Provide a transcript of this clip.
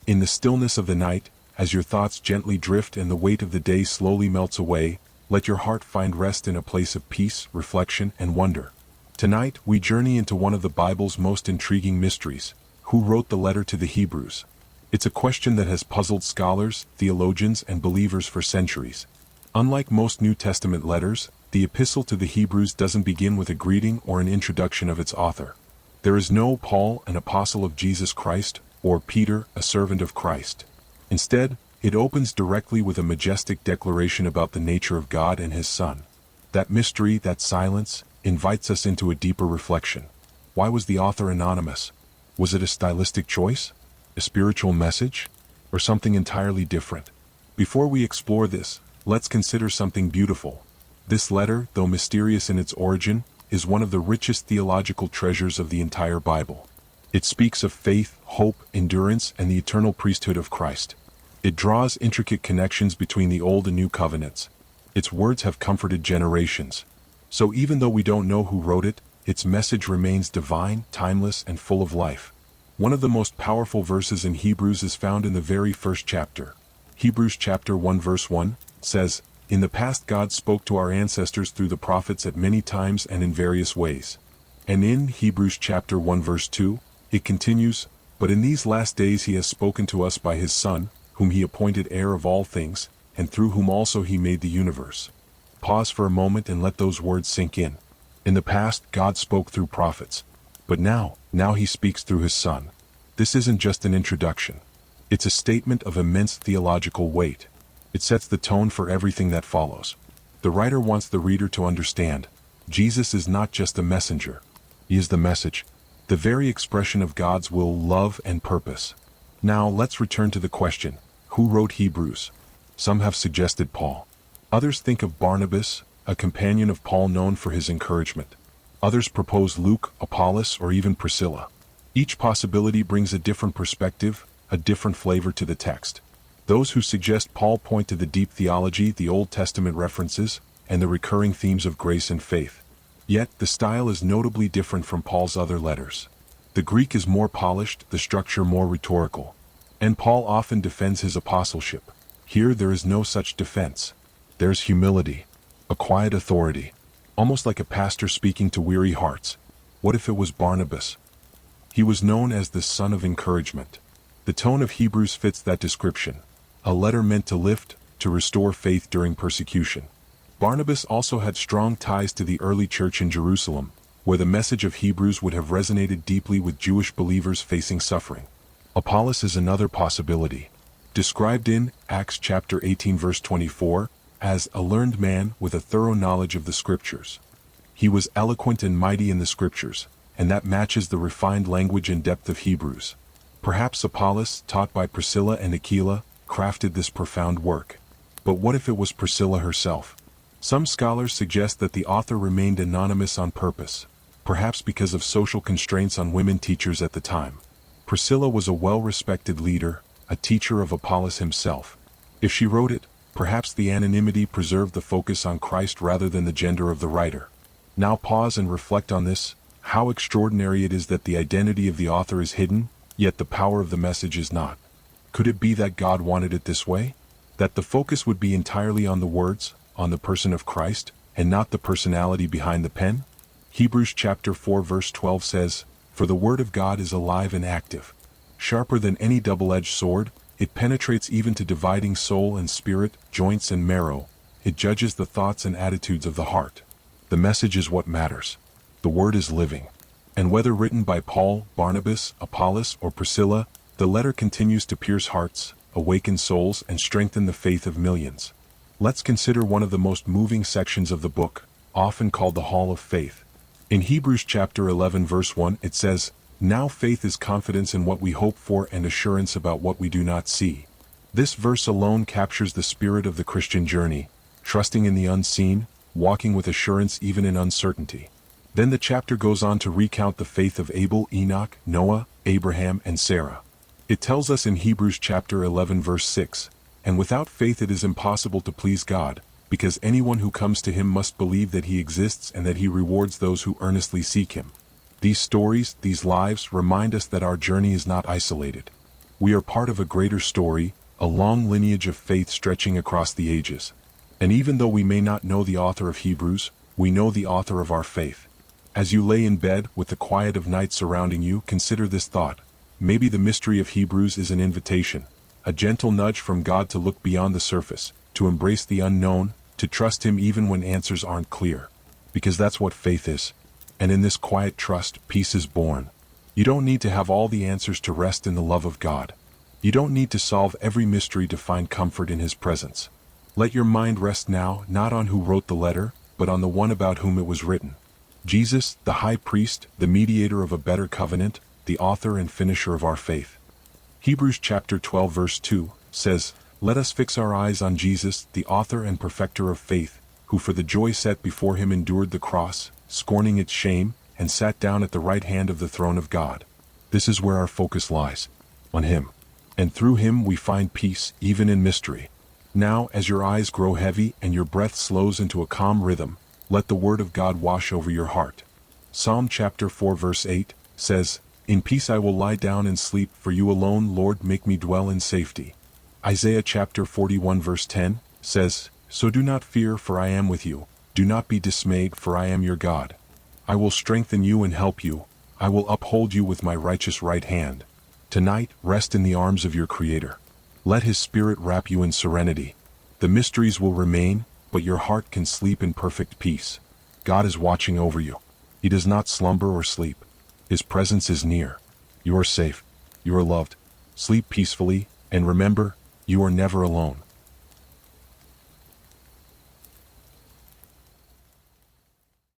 In the stillness of the night, as your thoughts gently drift and the weight of the day slowly melts away, let your heart find rest in a place of peace, reflection, and wonder. Tonight, we journey into one of the Bible's most intriguing mysteries. Who wrote the letter to the Hebrews? It's a question that has puzzled scholars, theologians, and believers for centuries. Unlike most New Testament letters, the Epistle to the Hebrews doesn't begin with a greeting or an introduction of its author. There is no Paul, an apostle of Jesus Christ, or Peter, a servant of Christ. Instead, it opens directly with a majestic declaration about the nature of God and His Son. That mystery, that silence, invites us into a deeper reflection. Why was the author anonymous? Was it a stylistic choice? A spiritual message? Or something entirely different? Before we explore this, let's consider something beautiful. This letter, though mysterious in its origin, is one of the richest theological treasures of the entire Bible. It speaks of faith, hope, endurance, and the eternal priesthood of Christ. It draws intricate connections between the Old and New Covenants. Its words have comforted generations. So even though we don't know who wrote it, its message remains divine, timeless, and full of life. One of the most powerful verses in Hebrews is found in the very first chapter. Hebrews chapter 1 verse 1 says, "In the past God spoke to our ancestors through the prophets at many times and in various ways." And in Hebrews chapter 1 verse 2, it continues, "But in these last days He has spoken to us by His Son, whom He appointed heir of all things, and through whom also He made the universe." Pause for a moment and let those words sink in. In the past, God spoke through prophets. But now He speaks through His Son. This isn't just an introduction. It's a statement of immense theological weight. It sets the tone for everything that follows. The writer wants the reader to understand, Jesus is not just a messenger. He is the message, the very expression of God's will, love, and purpose. Now let's return to the question, who wrote Hebrews? Some have suggested Paul. Others think of Barnabas, a companion of Paul known for his encouragement. Others propose Luke, Apollos, or even Priscilla. Each possibility brings a different perspective, a different flavor to the text. Those who suggest Paul point to the deep theology, the Old Testament references, and the recurring themes of grace and faith. Yet, the style is notably different from Paul's other letters. The Greek is more polished, the structure more rhetorical. And Paul often defends his apostleship. Here there is no such defense. There's humility, a quiet authority, almost like a pastor speaking to weary hearts. What if it was Barnabas? He was known as the son of encouragement. The tone of Hebrews fits that description. A letter meant to lift, to restore faith during persecution. Barnabas also had strong ties to the early church in Jerusalem, where the message of Hebrews would have resonated deeply with Jewish believers facing suffering. Apollos is another possibility. Described in Acts chapter 18 verse 24, as a learned man with a thorough knowledge of the Scriptures. He was eloquent and mighty in the Scriptures, and that matches the refined language and depth of Hebrews. Perhaps Apollos, taught by Priscilla and Aquila, crafted this profound work. But what if it was Priscilla herself? Some scholars suggest that the author remained anonymous on purpose, perhaps because of social constraints on women teachers at the time. Priscilla was a well-respected leader, a teacher of Apollos himself. If she wrote it, perhaps the anonymity preserved the focus on Christ rather than the gender of the writer. Now pause and reflect on this. How extraordinary it is that the identity of the author is hidden, yet the power of the message is not. Could it be that God wanted it this way? That the focus would be entirely on the words, on the person of Christ, and not the personality behind the pen? Hebrews chapter 4 verse 12 says, "For the word of God is alive and active. Sharper than any double-edged sword, it penetrates even to dividing soul and spirit, joints and marrow. It judges the thoughts and attitudes of the heart." The message is what matters. The word is living. And whether written by Paul, Barnabas, Apollos, or Priscilla, the letter continues to pierce hearts, awaken souls, and strengthen the faith of millions. Let's consider one of the most moving sections of the book, often called the Hall of Faith. In Hebrews chapter 11 verse 1 it says, "Now faith is confidence in what we hope for and assurance about what we do not see." This verse alone captures the spirit of the Christian journey, trusting in the unseen, walking with assurance even in uncertainty. Then the chapter goes on to recount the faith of Abel, Enoch, Noah, Abraham, and Sarah. It tells us in Hebrews chapter 11 verse 6, "And without faith it is impossible to please God, because anyone who comes to Him must believe that He exists and that He rewards those who earnestly seek Him." These stories, these lives, remind us that our journey is not isolated. We are part of a greater story, a long lineage of faith stretching across the ages. And even though we may not know the author of Hebrews, we know the author of our faith. As you lay in bed with the quiet of night surrounding you, consider this thought. Maybe the mystery of Hebrews is an invitation, a gentle nudge from God to look beyond the surface, to embrace the unknown, to trust Him even when answers aren't clear. Because that's what faith is. And in this quiet trust, peace is born. You don't need to have all the answers to rest in the love of God. You don't need to solve every mystery to find comfort in His presence. Let your mind rest now, not on who wrote the letter, but on the one about whom it was written. Jesus, the high priest, the mediator of a better covenant, the author and finisher of our faith. Hebrews chapter 12 verse 2 says, "Let us fix our eyes on Jesus, the author and perfecter of faith, who for the joy set before Him endured the cross, scorning its shame, and sat down at the right hand of the throne of God." This is where our focus lies, on Him. And through Him we find peace, even in mystery. Now, as your eyes grow heavy and your breath slows into a calm rhythm, let the Word of God wash over your heart. Psalm chapter 4 verse 8 says, "In peace I will lie down and sleep, for you alone, Lord, make me dwell in safety." Isaiah chapter 41 verse 10 says, "So do not fear, for I am with you. Do not be dismayed, for I am your God. I will strengthen you and help you. I will uphold you with my righteous right hand." Tonight, rest in the arms of your Creator. Let His Spirit wrap you in serenity. The mysteries will remain, but your heart can sleep in perfect peace. God is watching over you. He does not slumber or sleep. His presence is near. You are safe. You are loved. Sleep peacefully, and remember, you are never alone.